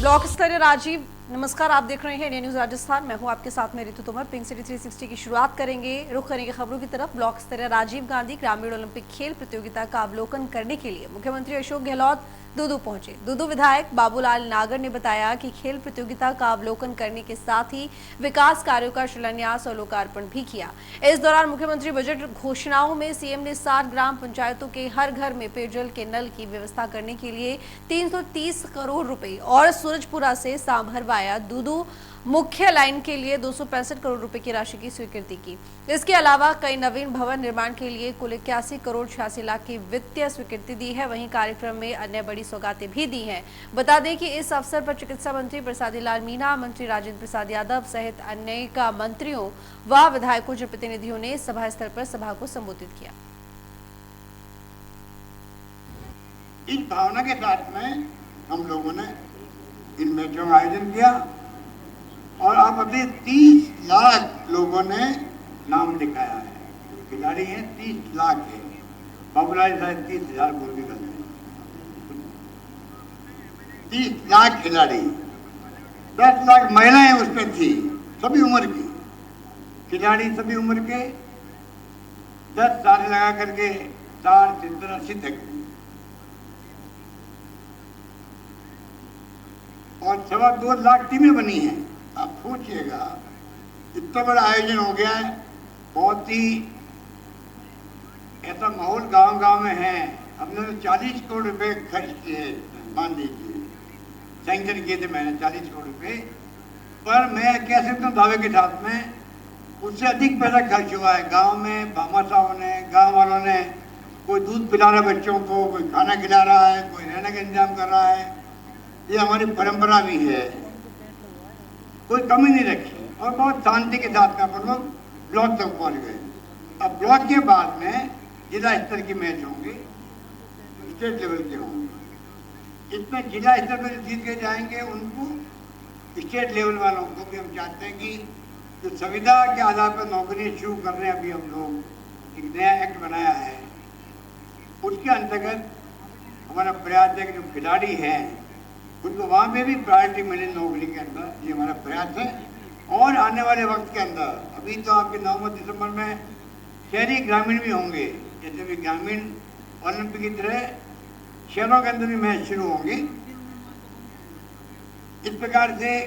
Block स्तरीय राजीव, नमस्कार। आप देख रहे हैं इंडिया न्यूज राजस्थान। मैं हूं आपके साथ में ऋतु तोमर। पिंक सिटी 360 की शुरुआत करेंगे, रुख करेंगे खबरों की तरफ। ब्लॉक स्तरीय राजीव गांधी ग्रामीण ओलंपिक खेल प्रतियोगिता का अवलोकन करने के लिए मुख्यमंत्री अशोक गहलोत दूदू पहुंचे। दूदू विधायक बाबूलाल नागर ने बताया कि खेल प्रतियोगिता का अवलोकन करने के साथ ही विकास कार्यों का शिलान्यास और लोकार्पण भी किया। इस दौरान मुख्यमंत्री बजट घोषणाओं में सीएम ने 60 ग्राम पंचायतों के हर घर में पेयजल के नल की व्यवस्था करने के लिए 330 करोड़ रुपए और सूरजपुरा से सांभर वाया दूदू मुख्य लाइन के लिए 265 करोड़ रुपए की राशि की स्वीकृति की। इसके अलावा कई नवीन भवन निर्माण के लिए कुल 81 करोड़ 86 लाख की वित्तीय स्वीकृति दी है। वहीं कार्यक्रम में अन्य बड़ी सौगातें भी दी हैं। बता दें कि इस अवसर पर चिकित्सा मंत्री प्रसादी लाल मीणा, मंत्री राजेंद्र प्रसाद यादव सहित अनेक मंत्रियों व विधायकों जनप्रतिनिधियों ने सभा स्थल पर सभा को संबोधित किया। इस भावना के साथ में हम लोगों ने इन मैचों का आयोजन किया और आप अभी 30 लाख लोगों ने नाम लिखाया है। जो खिलाड़ी हैं 30 लाख है। बाबूलाल शायद 30,000 बोल भी करते हैं। 30 लाख खिलाड़ी, 10 लाख महिलाएं उसमें थी, सभी उम्र की खिलाड़ी, सभी उम्र के 10 साल लगा करके 60, 70, 80 तक और 2.25 लाख टीमें बनी हैं। आप सोचिएगा, इतना बड़ा आयोजन हो गया है। बहुत ही ऐसा माहौल गांव-गांव में है। हमने तो 40 करोड़ रुपए खर्च किए, मान लीजिए सैंक्शन किए थे मैंने 40 करोड़ रुपए, पर मैं कह सकता हूँ दावे के साथ में उससे अधिक पैसा खर्च हुआ है। गांव में भामाशाहों ने, गांव वालों ने, कोई दूध पिला रहा है बच्चों को, कोई खाना खिला रहा है, कोई रहने का इंतजाम कर रहा है। ये हमारी परंपरा भी है, कोई कमी नहीं रखी और बहुत शांति के साथ में अपन लोग ब्लॉक तक पहुंच गए। अब ब्लॉक के बाद में जिला स्तर के मैच होंगे, स्टेट लेवल के होंगे। इसमें जिला स्तर पर जीत के जाएंगे उनको, स्टेट लेवल वालों को भी हम चाहते हैं कि जो संविदा के आधार पर नौकरी शुरू कर रहे हैं, अभी हम लोग एक नया एक्ट बनाया है, उसके अंतर्गत हमारा प्रयास है कि जो खिलाड़ी हैं उनको वहाँ पे भी प्रायोरिटी मिले नौकरी के अंदर। ये हमारा प्रयास है। और आने वाले वक्त के अंदर, अभी तो आपके नवंबर दिसंबर में शहरी ग्रामीण भी होंगे, जैसे भी ग्रामीण ओलंपिक की तरह शहरों के अंदर भी मैच शुरू होंगे। इस प्रकार से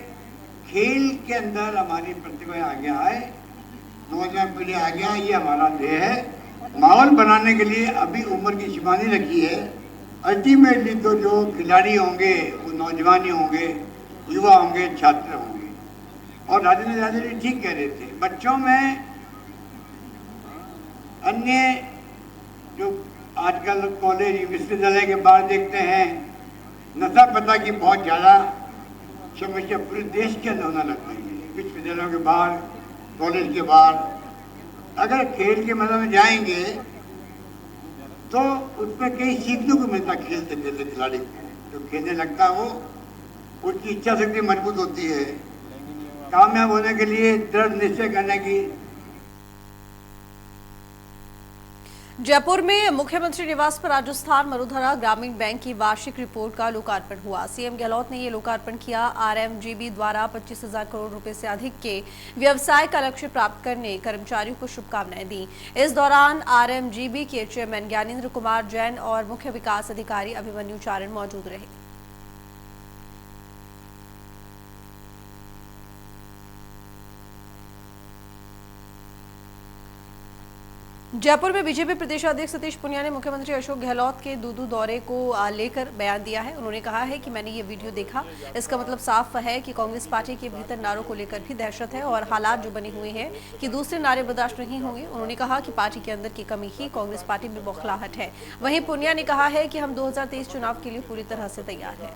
खेल के अंदर हमारी प्रतिभा आगे आए, नौजवान पीढ़ी आगे आए, ये हमारा ध्येय है। माहौल बनाने के लिए अभी उम्र की सीमा नहीं रखी है। अल्टीमेटली तो जो खिलाड़ी होंगे वो नौजवान ही होंगे, युवा होंगे, छात्र होंगे। और राजेंद्र यादव जी ठीक कह रहे थे, बच्चों में अन्य जो आजकल कॉलेज विश्वविद्यालय के बाहर देखते हैं, नशा पता की बहुत ज़्यादा समस्या पूरे देश के अंदर होने लग गई है। विश्वविद्यालयों के बाहर, कॉलेज के बाहर अगर खेल के मैदान में जाएंगे तो उसमें कई सीखने को मिलता। खेलते खेलते खिलाड़ी जो खेलने लगता है वो उसकी इच्छा शक्ति मजबूत होती है, कामयाब होने के लिए दृढ़ निश्चय करने की। जयपुर में मुख्यमंत्री निवास पर राजस्थान मरुधरा ग्रामीण बैंक की वार्षिक रिपोर्ट का लोकार्पण हुआ। सीएम गहलोत ने ये लोकार्पण किया। आरएमजीबी द्वारा 25,000 करोड़ रुपए से अधिक के व्यवसाय का लक्ष्य प्राप्त करने कर्मचारियों को शुभकामनाएं दी। इस दौरान आरएमजीबी के चेयरमैन ज्ञानेंद्र कुमार जैन और मुख्य विकास अधिकारी अभिमन्यु चारण मौजूद रहे। जयपुर में बीजेपी प्रदेश अध्यक्ष सतीश पुनिया ने मुख्यमंत्री अशोक गहलोत के दूदू दौरे को लेकर बयान दिया है। उन्होंने कहा है कि मैंने ये वीडियो देखा, इसका मतलब साफ है कि कांग्रेस पार्टी के भीतर नारों को लेकर भी दहशत है और हालात जो बने हुए हैं कि दूसरे नारे बर्दाश्त नहीं होंगे। उन्होंने कहा कि पार्टी के अंदर की कमी ही कांग्रेस पार्टी में बौखलाहट है। वहीं पुनिया ने कहा है कि हम 2023 चुनाव के लिए पूरी तरह से तैयार है।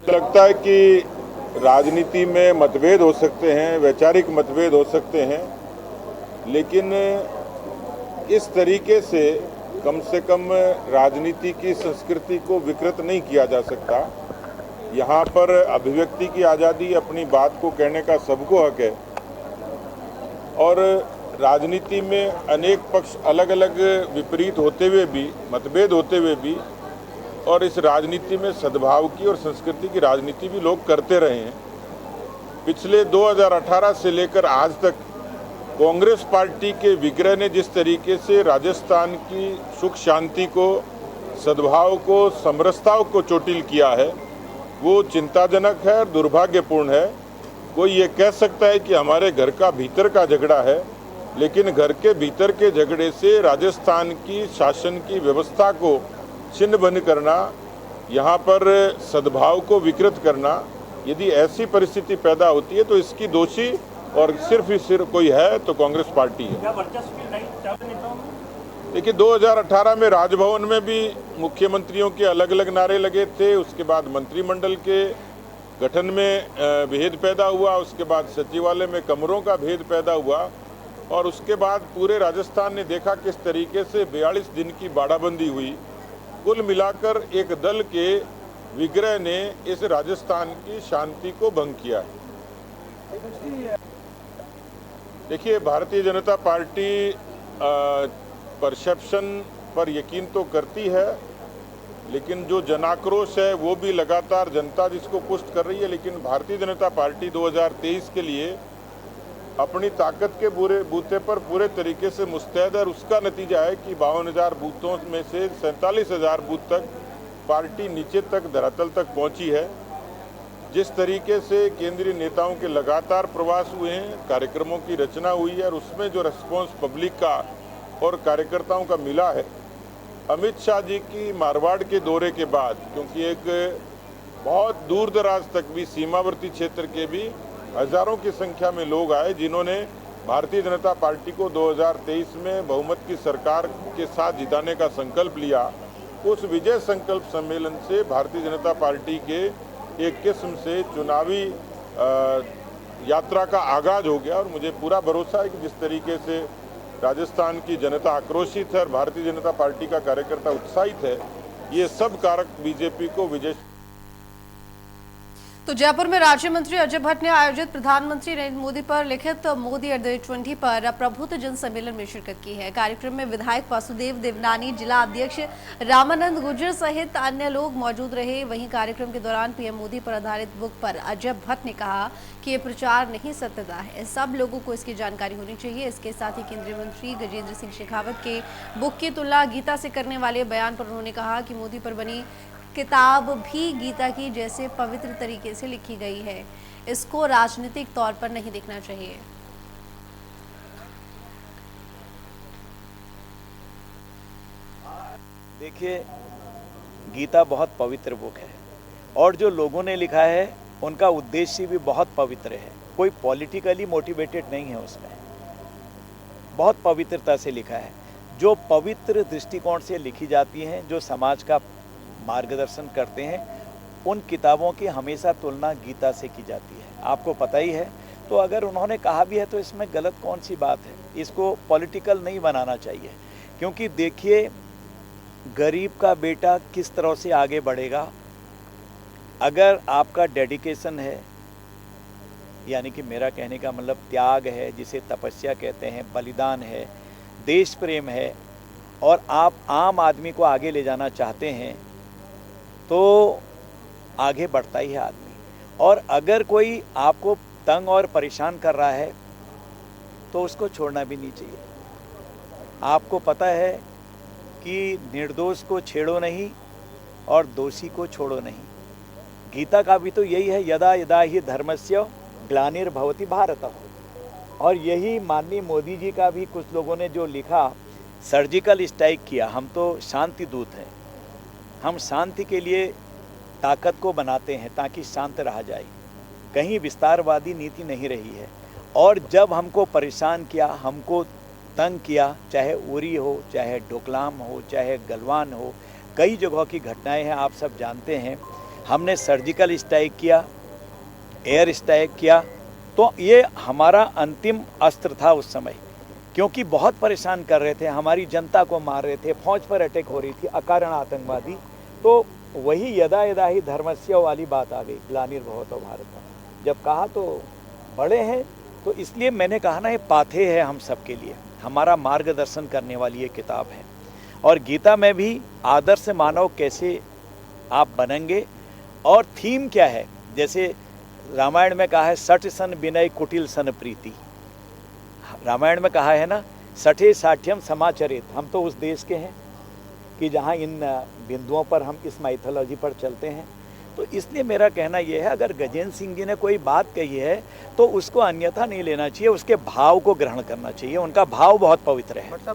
लगता है कि राजनीति में मतभेद हो सकते हैं, वैचारिक मतभेद हो सकते हैं, लेकिन इस तरीके से कम राजनीति की संस्कृति को विकृत नहीं किया जा सकता। यहाँ पर अभिव्यक्ति की आज़ादी, अपनी बात को कहने का सबको हक है और राजनीति में अनेक पक्ष अलग अलग विपरीत होते हुए भी, मतभेद होते हुए भी और इस राजनीति में सद्भाव की और संस्कृति की राजनीति भी लोग करते रहे हैं। पिछले 2018 से लेकर आज तक कांग्रेस पार्टी के विग्रह ने जिस तरीके से राजस्थान की सुख शांति को, सद्भाव को, समरसता को चोटिल किया है, वो चिंताजनक है और दुर्भाग्यपूर्ण है। कोई ये कह सकता है कि हमारे घर का भीतर का झगड़ा है, लेकिन घर के भीतर के झगड़े से राजस्थान की शासन की व्यवस्था को छिन्न भिन्न करना, यहाँ पर सद्भाव को विकृत करना, यदि ऐसी परिस्थिति पैदा होती है तो इसकी दोषी और सिर्फ ही सिर्फ कोई है तो कांग्रेस पार्टी है। देखिए 2018 में राजभवन में भी मुख्यमंत्रियों के अलग अलग नारे लगे थे, उसके बाद मंत्रिमंडल के गठन में भेद पैदा हुआ, उसके बाद सचिवालय में कमरों का भेद पैदा हुआ और उसके बाद पूरे राजस्थान ने देखा किस तरीके से 42 दिन की बाड़ाबंदी हुई। कुल मिलाकर एक दल के विग्रह ने इस राजस्थान की शांति को भंग किया है। देखिए भारतीय जनता पार्टी परसेप्शन पर यकीन तो करती है, लेकिन जो जनाक्रोश है वो भी लगातार जनता जिसको पुष्ट कर रही है। लेकिन भारतीय जनता पार्टी 2023 के लिए अपनी ताकत के पूरे बूते पर पूरे तरीके से मुस्तैद है और उसका नतीजा है कि 52,000 बूथों में से 47,000 बूथ तक पार्टी नीचे तक धरातल तक पहुंची है। जिस तरीके से केंद्रीय नेताओं के लगातार प्रवास हुए हैं, कार्यक्रमों की रचना हुई है और उसमें जो रिस्पॉन्स पब्लिक का और कार्यकर्ताओं का मिला है, अमित शाह जी की मारवाड़ के दौरे के बाद, क्योंकि एक बहुत दूर दराज तक भी सीमावर्ती क्षेत्र के भी हजारों की संख्या में लोग आए जिन्होंने भारतीय जनता पार्टी को 2023 में बहुमत की सरकार के साथ जिताने का संकल्प लिया। उस विजय संकल्प सम्मेलन से भारतीय जनता पार्टी के एक किस्म से चुनावी यात्रा का आगाज हो गया और मुझे पूरा भरोसा है कि जिस तरीके से राजस्थान की जनता आक्रोशित है और भारतीय जनता पार्टी का कार्यकर्ता उत्साहित है, ये सब कारक बीजेपी को विजय। तो जयपुर में राज्य मंत्री अजय भट्ट ने आयोजित प्रधानमंत्री नरेंद्र मोदी पर लिखित मोदी@20 पर प्रबुद्ध जन सम्मेलन में शिरकत की है। कार्यक्रम में विधायक वासुदेव देवनानी, जिला अध्यक्ष रामानंद गुर्जर सहित अन्य लोग मौजूद रहे। वहीं कार्यक्रम के दौरान पीएम मोदी पर आधारित बुक पर अजय भट्ट ने कहा कि ये प्रचार नहीं सत्यता है, सब लोगों को इसकी जानकारी होनी चाहिए। इसके साथ ही केंद्रीय मंत्री गजेंद्र सिंह शेखावत के बुक की तुलना गीता से करने वाले बयान पर उन्होंने कहा कि मोदी पर बनी किताब भी गीता की जैसे पवित्र तरीके से लिखी गई है, इसको राजनीतिक तौर पर नहीं देखना चाहिए। देखिए, गीता बहुत पवित्र बुक है और जो लोगों ने लिखा है उनका उद्देश्य भी बहुत पवित्र है। कोई पॉलिटिकली मोटिवेटेड नहीं है, उसमें बहुत पवित्रता से लिखा है। जो पवित्र दृष्टिकोण से लिखी जाती हैं, जो समाज का मार्गदर्शन करते हैं, उन किताबों की हमेशा तुलना गीता से की जाती है, आपको पता ही है। तो अगर उन्होंने कहा भी है तो इसमें गलत कौन सी बात है? इसको पॉलिटिकल नहीं बनाना चाहिए, क्योंकि देखिए गरीब का बेटा किस तरह से आगे बढ़ेगा अगर आपका डेडिकेशन है, यानी कि मेरा कहने का मतलब त्याग है, जिसे तपस्या कहते हैं, बलिदान है, देश प्रेम है, और आप आम आदमी को आगे ले जाना चाहते हैं तो आगे बढ़ता ही है आदमी। और अगर कोई आपको तंग और परेशान कर रहा है तो उसको छोड़ना भी नहीं चाहिए। आपको पता है कि निर्दोष को छेड़ो नहीं और दोषी को छोड़ो नहीं। गीता का भी तो यही है, यदा यदा ही धर्मस्य ग्लानिर्भवति भारत। और यही माननीय मोदी जी का भी कुछ लोगों ने जो लिखा, सर्जिकल स्ट्राइक किया, हम तो शांति दूत हैं, हम शांति के लिए ताकत को बनाते हैं ताकि शांत रहा जाए, कहीं विस्तारवादी नीति नहीं रही है। और जब हमको परेशान किया, हमको तंग किया, चाहे उरी हो, चाहे डोकलाम हो, चाहे गलवान हो, कई जगहों की घटनाएं हैं, आप सब जानते हैं। हमने सर्जिकल स्ट्राइक किया, एयर स्ट्राइक किया, तो ये हमारा अंतिम अस्त्र था उस समय, क्योंकि बहुत परेशान कर रहे थे, हमारी जनता को मार रहे थे, फौज पर अटैक हो रही थी, अकारण आतंकवादी। तो वही यदा यदा ही धर्मस्य वाली बात आ गई, ग्लानिर्भवतो भारत। जब कहा तो बड़े हैं, तो इसलिए मैंने कहा ना, ये पाथे है हम सब के लिए, हमारा मार्गदर्शन करने वाली ये किताब है। और गीता में भी आदर्श मानव कैसे आप बनेंगे। और थीम क्या है, जैसे रामायण में कहा है सठ सन विनय कुटिल सन प्रीति, रामायण में कहा है ना सठे साठ्यम समाचरित। हम तो उस देश के हैं कि जहाँ इन बिंदुओं पर हम इस माइथोलॉजी पर चलते हैं। तो इसलिए मेरा कहना यह है, अगर गजेंद्र सिंह जी ने कोई बात कही है तो उसको अन्यथा नहीं लेना चाहिए, उसके भाव को ग्रहण करना चाहिए। उनका भाव बहुत पवित्र है।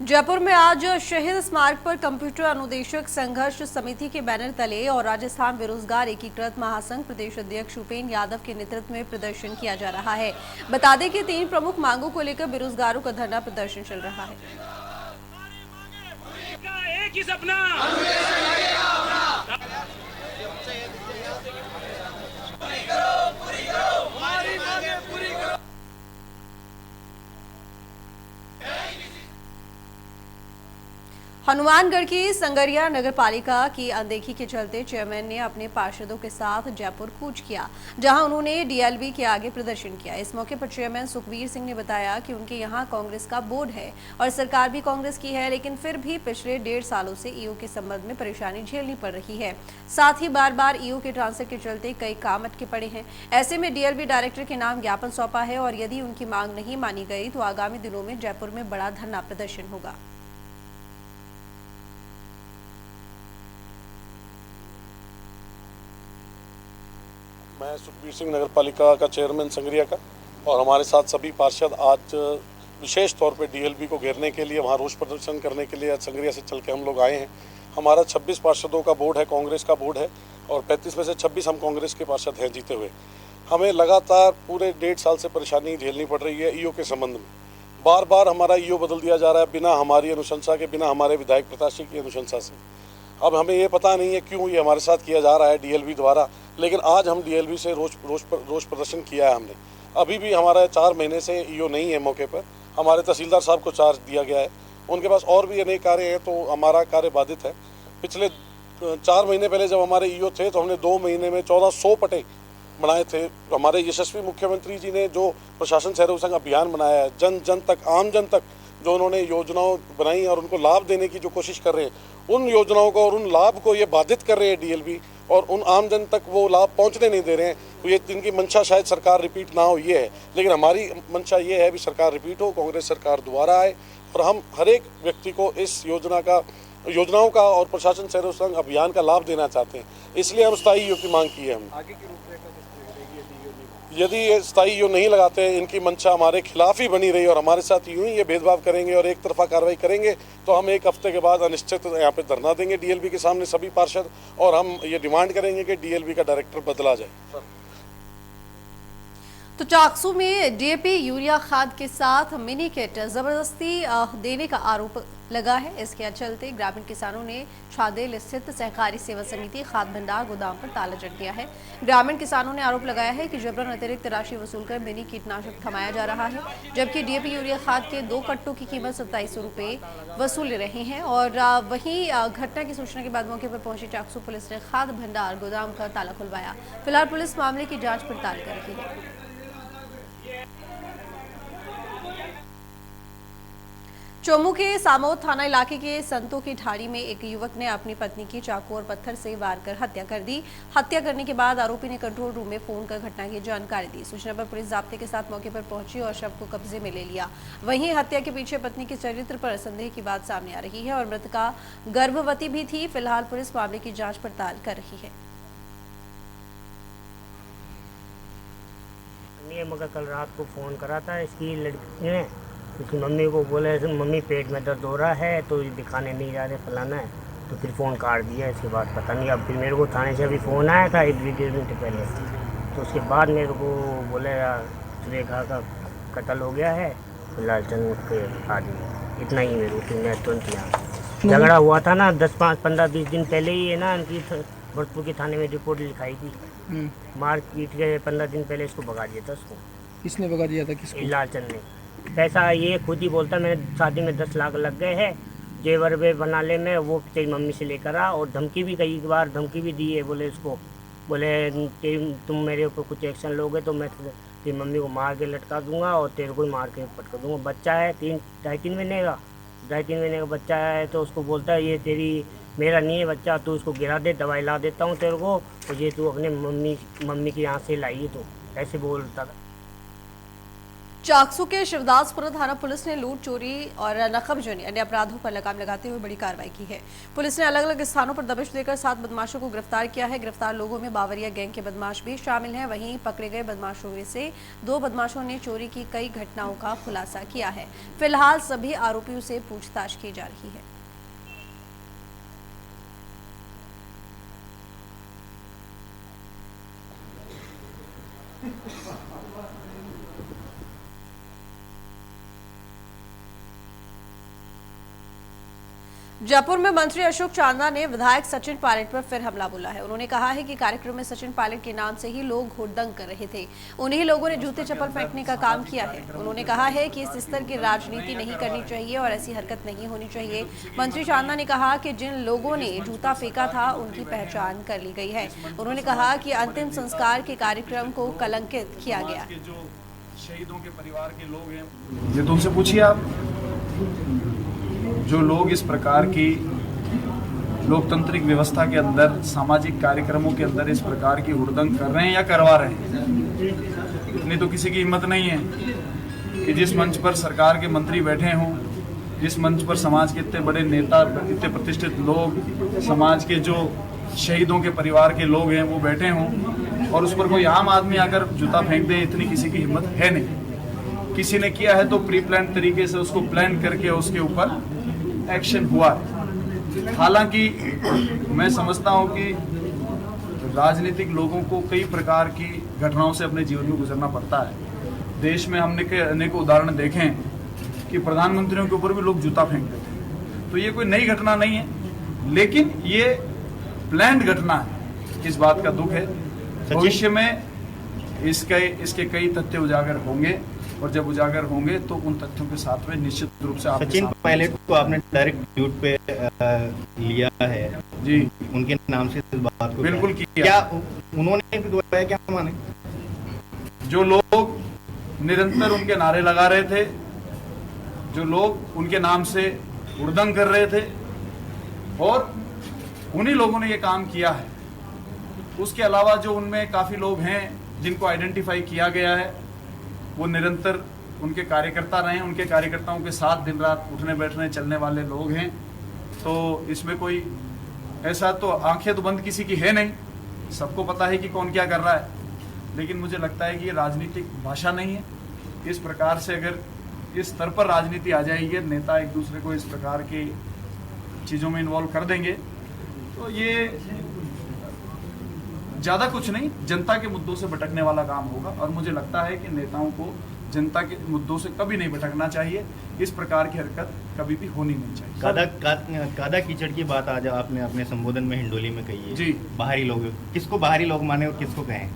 जयपुर में आज शहीद स्मारक पर कंप्यूटर अनुदेशक संघर्ष समिति के बैनर तले और राजस्थान बेरोजगार एकीकृत महासंघ प्रदेश अध्यक्ष उपेन्द्र यादव के नेतृत्व में प्रदर्शन किया जा रहा है। बता दें कि 3 प्रमुख मांगों को लेकर बेरोजगारों का धरना प्रदर्शन चल रहा है। एक ही सपना, हनुमानगढ़ की संगरिया नगरपालिका की अनदेखी के चलते चेयरमैन ने अपने पार्षदों के साथ जयपुर कूच किया, जहां उन्होंने डीएलबी के आगे प्रदर्शन किया। इस मौके पर चेयरमैन सुखवीर सिंह ने बताया कि उनके यहां कांग्रेस का बोर्ड है और सरकार भी कांग्रेस की है, लेकिन फिर भी पिछले 1.5 सालों से ईओ के संबंध में परेशानी झेलनी पड़ रही है। साथ ही बार बार ईओ के ट्रांसफर के चलते कई काम अटके पड़े हैं। ऐसे में डीएलबी डायरेक्टर के नाम ज्ञापन सौंपा है और यदि उनकी मांग नहीं मानी गई तो आगामी दिनों में जयपुर में बड़ा धरना प्रदर्शन होगा। मैं सुखबीर सिंह नगरपालिका का चेयरमैन संगरिया का, और हमारे साथ सभी पार्षद आज विशेष तौर पे डीएलबी को घेरने के लिए, वहाँ रोष प्रदर्शन करने के लिए आज संगरिया से चल के हम लोग आए हैं। हमारा 26 पार्षदों का बोर्ड है, कांग्रेस का बोर्ड है, और 35 में से 26 हम कांग्रेस के पार्षद हैं जीते हुए। हमें लगातार पूरे 1.5 साल से परेशानी झेलनी पड़ रही है ईओ के संबंध में। बार बार हमारा ईओ बदल दिया जा रहा है बिना हमारी अनुशंसा के, बिना हमारे विधायक प्रत्याशी की अनुशंसा से। अब हमें ये पता नहीं है क्यों ये हमारे साथ किया जा रहा है डीएलबी द्वारा, लेकिन आज हम डीएलबी से रोष प्रदर्शन किया है हमने। अभी भी हमारा 4 महीने से ईओ नहीं है मौके पर। हमारे तहसीलदार साहब को चार्ज दिया गया है, उनके पास और भी अनेक कार्य हैं, तो हमारा कार्य बाधित है। पिछले 4 महीने पहले जब हमारे ईओ थे तो हमने 2 महीने में 1400 पटे बनाए थे। हमारे यशस्वी मुख्यमंत्री जी ने जो प्रशासन सहयोग संघ अभियान बनाया है, जन जन तक, आम जन तक जो उन्होंने योजनाओं बनाई और उनको लाभ देने की जो कोशिश कर रहे हैं, उन योजनाओं को और उन लाभ को ये बाधित कर रहे हैं डीएलबी, और उन आम जन तक वो लाभ पहुंचने नहीं दे रहे हैं। तो ये इनकी मंशा शायद सरकार रिपीट ना हो ये है, लेकिन हमारी मंशा ये है भी सरकार रिपीट हो, कांग्रेस सरकार दोबारा आए, और हम हर एक व्यक्ति को इस योजनाओं का और प्रशासन सहयोग संघ अभियान का लाभ देना चाहते हैं। इसलिए हम स्थायी ईओ की मांग की है। हम यदि ये स्थायी ईओ नहीं लगाते हैं, इनकी मंशा हमारे खिलाफ ही बनी रही और हमारे साथ यूं ही ये भेदभाव करेंगे और एक तरफा कार्रवाई करेंगे, तो हम 1 हफ्ते के बाद अनिश्चित यहाँ पे धरना देंगे डीएलबी के सामने सभी पार्षद, और हम ये डिमांड करेंगे कि डीएलबी का डायरेक्टर बदला जाए। तो चाकसू में डीएपी यूरिया खाद के साथ मिनी किट जबरदस्ती देने का आरोप लगा है। इसके चलते ग्रामीण किसानों ने छादेल स्थित सहकारी सेवा समिति खाद भंडार गोदाम पर ताला जड़ दिया है। ग्रामीण किसानों ने आरोप लगाया है कि जबरन अतिरिक्त राशि वसूलकर मिनी कीटनाशक थमाया जा रहा है, जबकि डीएपी यूरिया खाद के 2 कट्टों की कीमत 2700 रुपये वसूल रहे हैं। और वहीं घटना की सूचना के बाद मौके पर पहुंची चाकसू पुलिस ने खाद भंडार गोदाम का ताला खुलवाया। फिलहाल पुलिस मामले की जाँच पड़ताल कर रही है। चोमू के सामोद थाना इलाके के संतों की ढाड़ी में एक युवक ने अपनी पत्नी की चाकू और पत्थर से वार कर हत्या कर दी। हत्या करने के बाद आरोपी ने कंट्रोल रूम में फोन कर घटना की जानकारी दी। सूचना पर पुलिस जाब्ते के साथ मौके पर पहुंची और शव को कब्जे में ले लिया। वहीं हत्या के पीछे पत्नी के चरित्र पर संदेह की बात सामने आ रही है और मृतका गर्भवती भी थी। फिलहाल पुलिस मामले की जाँच पड़ताल कर रही है। मगर कल रात को फ़ोन करा था इसकी लड़की ने, उसकी मम्मी को बोले मम्मी पेट में दर्द हो रहा है तो दिखाने नहीं जा रहे, फलाना है, तो फिर फ़ोन काट दिया। इसके बाद पता नहीं, अब फिर मेरे को थाने से अभी फ़ोन आया था 1-1.5 मिनट पहले, तो उसके बाद मेरे को बोले सुरेखा का कत्ल हो गया है, फिलहाल चंद के आदमी, इतना ही मेरे को। मैं तुरंत यहाँ झगड़ा हुआ था ना 15-20 दिन पहले ही है ना, इनकी भरतपुर के थाने में रिपोर्ट लिखाई थी। मार पीट के 15 दिन पहले इसको भगा दिया था। उसको किसने भगा दिया था? किसको? लालचंद ने। पैसा ये खुद ही बोलता मेरे शादी में 10 लाख लग गए हैं, जेवर वे बना ले में, वो तेरी मम्मी से लेकर आ, और धमकी भी कई बार धमकी भी दी है। बोले इसको, बोले तुम मेरे ऊपर कुछ एक्शन लोगे तो मैं तेरी मम्मी को मार के लटका दूंगा और तेरे को ही मार के पटका दूंगा। बच्चा है 2.5-3 महीने का, 2.5-3 महीने का बच्चा है, तो उसको बोलता है ये तेरी मेरा नहीं है बच्चा, तू उसको गिरा दे, दवाई ला देता हूँ तेरे को, और ये तू अपने मम्मी के यहाँ से लाई, तो ऐसे बोलता था। चाकसू के शिवदासपुरा थाना पुलिस ने लूट, चोरी और नकब जनी अन्य अपराधों पर लगाम लगाते हुए बड़ी कार्रवाई की है। पुलिस ने अलग अलग स्थानों पर दबिश देकर 7 बदमाशों को गिरफ्तार किया है। गिरफ्तार लोगों में बावरिया गैंग के बदमाश भी शामिल हैं। वहीं पकड़े गए बदमाशों में से 2 बदमाशों ने चोरी की कई घटनाओं का खुलासा किया है। फिलहाल सभी आरोपियों से पूछताछ की जा रही है। जयपुर में मंत्री अशोक चांदना ने विधायक सचिन पायलट पर फिर हमला बोला है। उन्होंने कहा है कि कार्यक्रम में सचिन पायलट के नाम से ही लोग हुड़दंग कर रहे थे। उन्हीं लोगों ने जूते चप्पल फेंकने का काम किया है। उन्होंने कहा है कि इस स्तर की राजनीति नहीं करनी चाहिए और ऐसी हरकत नहीं होनी चाहिए। मंत्री चांदना ने कहा कि जिन लोगों ने जूता फेंका था उनकी पहचान कर ली गई है। उन्होंने कहा कि अंतिम संस्कार के कार्यक्रम को कलंकित किया गया। जो शहीदों के परिवार के लोग हैं, ये तुमसे पूछिए आप, जो लोग इस प्रकार की लोकतांत्रिक व्यवस्था के अंदर, सामाजिक कार्यक्रमों के अंदर इस प्रकार की हुड़दंग कर रहे हैं या करवा रहे हैं, इतनी तो किसी की हिम्मत नहीं है कि जिस मंच पर सरकार के मंत्री बैठे हों, जिस मंच पर समाज के इतने बड़े नेता, इतने प्रतिष्ठित लोग, समाज के जो शहीदों के परिवार के लोग हैं वो बैठे हों और उस पर कोई आम आदमी आकर जूता फेंक दे, इतनी किसी की हिम्मत है नहीं। किसी ने किया है तो प्री प्लान तरीके से उसको प्लान करके उसके ऊपर एक्शन हुआ है। हालांकि मैं समझता हूं कि राजनीतिक लोगों को कई प्रकार की घटनाओं से अपने जीवन में गुजरना पड़ता है। देश में हमने अनेक उदाहरण देखे हैं कि प्रधानमंत्रियों के ऊपर भी लोग जूता फेंक देते हैं, तो ये कोई नई घटना नहीं है, लेकिन ये प्लान्ड घटना है। इस बात का दुख है। भविष्य में इसके कई तथ्य उजागर होंगे और जब उजागर होंगे तो उन तथ्यों के साथ में निश्चित रूप से आपके सचिन पायलट को आपने डायरेक्ट ड्यूट पे लिया है जी, उनके नाम से इस बात को बिल्कुल किया। क्या उन्होंने भी दोहराया, क्या माने? जो लोग निरंतर उनके नारे लगा रहे थे, जो लोग उनके नाम से हुड़दंग कर रहे थे, और उन्हीं लोगों ने ये काम किया है। उसके अलावा जो उनमें काफी लोग हैं जिनको आइडेंटिफाई किया गया है, वो निरंतर उनके कार्यकर्ता रहे, उनके कार्यकर्ताओं के साथ दिन रात उठने बैठने चलने वाले लोग हैं। तो इसमें कोई ऐसा तो आंखें तो बंद किसी की है नहीं, सबको पता है कि कौन क्या कर रहा है। लेकिन मुझे लगता है कि ये राजनीतिक भाषा नहीं है। इस प्रकार से अगर इस स्तर पर राजनीति आ जाएगी, नेता एक दूसरे को इस प्रकार की चीज़ों में इन्वॉल्व कर देंगे, तो ये ज़्यादा कुछ नहीं, जनता के मुद्दों से भटकने वाला काम होगा। और मुझे लगता है कि नेताओं को जनता के मुद्दों से कभी नहीं भटकना चाहिए। इस प्रकार की हरकत कभी भी होनी नहीं चाहिए। कादा कीचड़ की बात आज आपने अपने संबोधन में हिंडोली में कही है जी। बाहरी लोग, किसको बाहरी लोग माने और किसको कहें?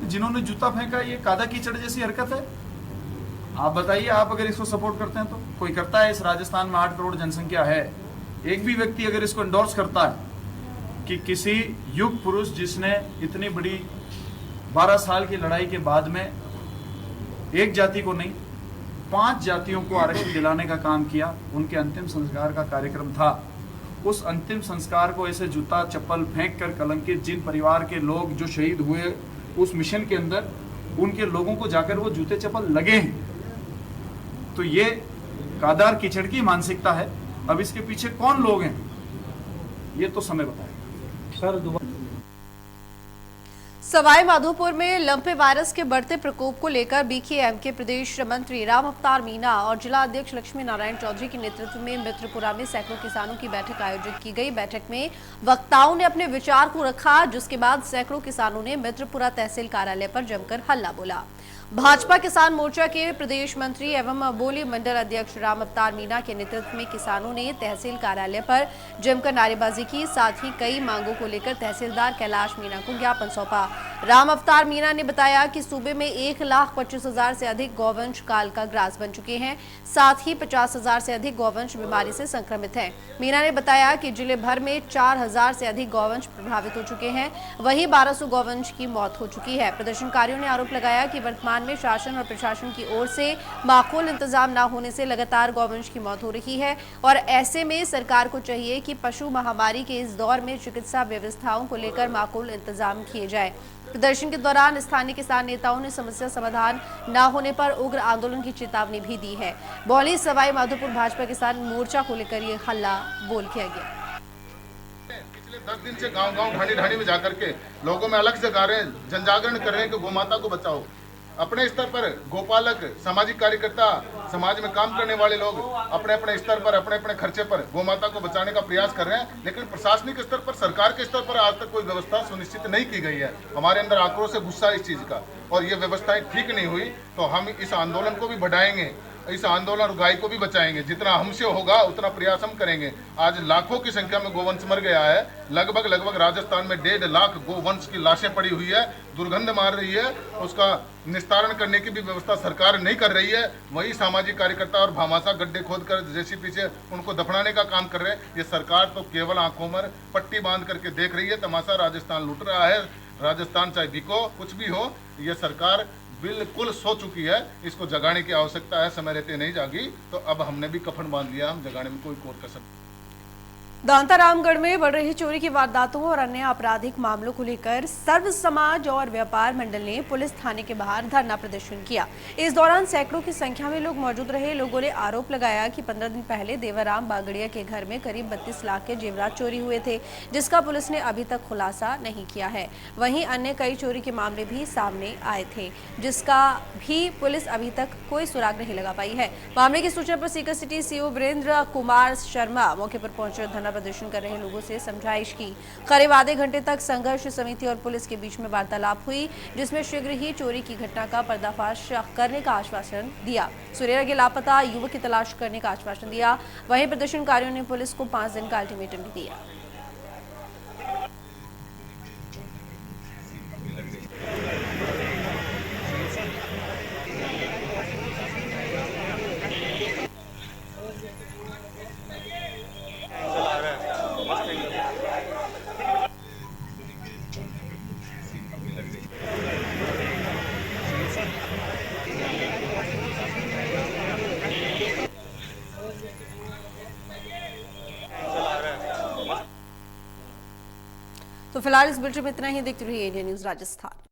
जिन्होंने जूता फेंका, ये कादा कीचड़ जैसी हरकत है। आप बताइए, आप अगर इसको सपोर्ट करते हैं तो कोई करता है? इस राजस्थान में 8 करोड़ जनसंख्या है, एक भी व्यक्ति अगर इसको एंडोर्स करता है कि किसी युग पुरुष जिसने इतनी बड़ी 12 साल की लड़ाई के बाद में एक जाति को नहीं 5 जातियों को आरक्षण दिलाने का काम किया, उनके अंतिम संस्कार का कार्यक्रम था, उस अंतिम संस्कार को ऐसे जूता चप्पल फेंक कर कलंकित, जिन परिवार के लोग जो शहीद हुए उस मिशन के अंदर, उनके लोगों को जाकर वो जूते चप्पल लगे हैं, तो ये कादार कीचड़ की मानसिकता है। अब इसके पीछे कौन लोग हैं ये तो समय बताएगा। सवाई माधोपुर में लंपे वायरस के बढ़ते प्रकोप को लेकर बीकेएम के प्रदेश मंत्री राम अवतार मीणा और जिला अध्यक्ष लक्ष्मी नारायण चौधरी के नेतृत्व में मित्रपुरा में सैकड़ों किसानों की बैठक आयोजित की गई। बैठक में वक्ताओं ने अपने विचार को रखा, जिसके बाद सैकड़ों किसानों ने मित्रपुरा तहसील कार्यालय पर जमकर हल्ला बोला। भाजपा किसान मोर्चा के प्रदेश मंत्री एवं बोली मंडल अध्यक्ष राम अवतार मीणा के नेतृत्व में किसानों ने तहसील कार्यालय पर जमकर नारेबाजी की, साथ ही कई मांगों को लेकर तहसीलदार कैलाश मीणा को ज्ञापन सौंपा। राम अवतार मीणा ने बताया कि सूबे में 1,25,000 से अधिक गौवंश काल का ग्रास बन चुके हैं, साथ ही 50,000 से अधिक गौवंश बीमारी से संक्रमित हैं। मीणा ने बताया कि जिले भर में 4,000 से अधिक गौवंश प्रभावित हो चुके हैं, वहीं 1,200 गौवंश की मौत हो चुकी है। प्रदर्शनकारियों ने आरोप लगाया कि वर्तमान में शासन और प्रशासन की ओर से माकूल इंतजाम न होने से लगातार गौवंश की मौत हो रही है और ऐसे में सरकार को चाहिए कि पशु महामारी के इस दौर में चिकित्सा व्यवस्थाओं को लेकर माकूल इंतजाम किए जाए। प्रदर्शन के दौरान स्थानीय किसान नेताओं ने समस्या समाधान न होने पर उग्र आंदोलन की चेतावनी भी दी है। बौली सवाई माधोपुर भाजपा किसान मोर्चा को लेकर ये हल्ला बोल किया गया। पिछले 10 दिन से गांव-गांव ढाणी-ढाणी में जाकर के लोगों में अलग से गा रहे हैं, जनजागरण कर रहे हैं कि गोमाता को बचाओ। अपने स्तर पर गोपालक, सामाजिक कार्यकर्ता, समाज में काम करने वाले लोग अपने अपने स्तर पर, अपने अपने खर्चे पर गोमाता को बचाने का प्रयास कर रहे हैं, लेकिन प्रशासनिक स्तर पर, सरकार के स्तर पर आज तक कोई व्यवस्था सुनिश्चित नहीं की गई है। हमारे अंदर आक्रोश है, गुस्सा इस चीज का, और ये व्यवस्थाएं ठीक नहीं हुई तो हम इस आंदोलन को भी बढ़ाएंगे, इस आंदोलन गाय को भी बचाएंगे। जितना हमसे होगा उतना प्रयास हम करेंगे। आज लाखों की संख्या में गोवंश मर गया है। लगभग राजस्थान में 1.5 लाख गोवंश की लाशें पड़ी हुई है, दुर्गंध मार रही है। उसका निस्तारण करने की भी व्यवस्था सरकार नहीं कर रही है। वही सामाजिक कार्यकर्ता और भामाशाह गड्ढे खोदकर जेसीबी से उनको दफनाने का काम कर रहे हैं। ये सरकार तो केवल आंखों में पट्टी बांध करके देख रही है। तमाशा राजस्थान लूट रहा है। राजस्थान चाहे बिको, कुछ भी हो, ये सरकार बिल्कुल सो चुकी है। इसको जगाने की आवश्यकता है। समय रहते नहीं जागी तो अब हमने भी कफन बांध लिया, हम जगाने में कोई कोर कसर। दांता रामगढ़ में बढ़ रही चोरी की वारदातों और अन्य आपराधिक मामलों को लेकर सर्व समाज और व्यापार मंडल ने पुलिस थाने के बाहर धरना प्रदर्शन किया। इस दौरान सैकड़ों की संख्या में लोग मौजूद रहे। लोगों ने आरोप लगाया कि 15 दिन पहले देवराम बागड़िया के घर में करीब 32 लाख के जेवरात चोरी हुए थे, जिसका पुलिस ने अभी तक खुलासा नहीं किया है। वहीं अन्य कई चोरी के मामले भी सामने आए थे, जिसका भी पुलिस अभी तक कोई सुराग नहीं लगा पाई है। मामले की सूचना पर सीकर सिटी सीओ वीरेंद्र कुमार शर्मा मौके पर पहुंचे, धरना प्रदर्शन कर रहे लोगों से समझाइश की। करीब आधे घंटे तक संघर्ष समिति और पुलिस के बीच में वार्तालाप हुई, जिसमें शीघ्र ही चोरी की घटना का पर्दाफाश करने का आश्वासन दिया। सुरेरा के लापता युवक की तलाश करने का आश्वासन दिया। वहीं प्रदर्शनकारियों ने पुलिस को 5 दिन का अल्टीमेटम भी दिया। तो फिलहाल इस बुलेटिन में इतना ही। देखते रहिए इंडिया न्यूज राजस्थान।